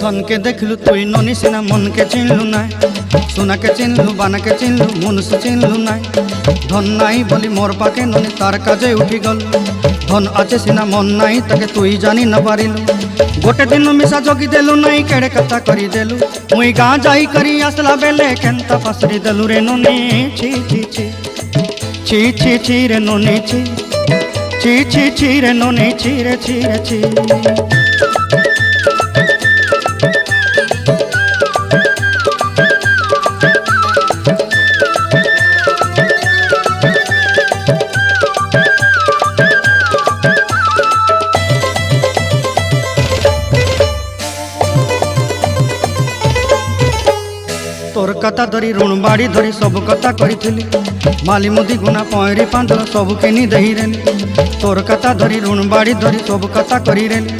धन के देखलु तुई ननी सिना मन के चिन्हलु ना सोना के चिन्हलु बाना के चिन्हलु मनुष्य चिन्हलु ना धन नाई बोली मोर पाके ननी तार काजे उठी गल धन आचे सिना मन नाई ताके तुई जानी न पारिलु गोटे दिन मिसा जगी देलु नाई केड़े कथा करी देलु मुई गाँ जाई करी आसला बेले केंता फासरी देलु रे ननी छी छी छी छी छी छी रे ननी छी छी छी छी रे ननी छी रे छी रे छी। तोर कथा धरी ऋण बाड़ी धरी सब कथा करी माली मुदी गुना पहरी पांदर सब किनी दही रेली तोर कथा धरी ऋण बाड़ी धरी सब कथा करी रेली।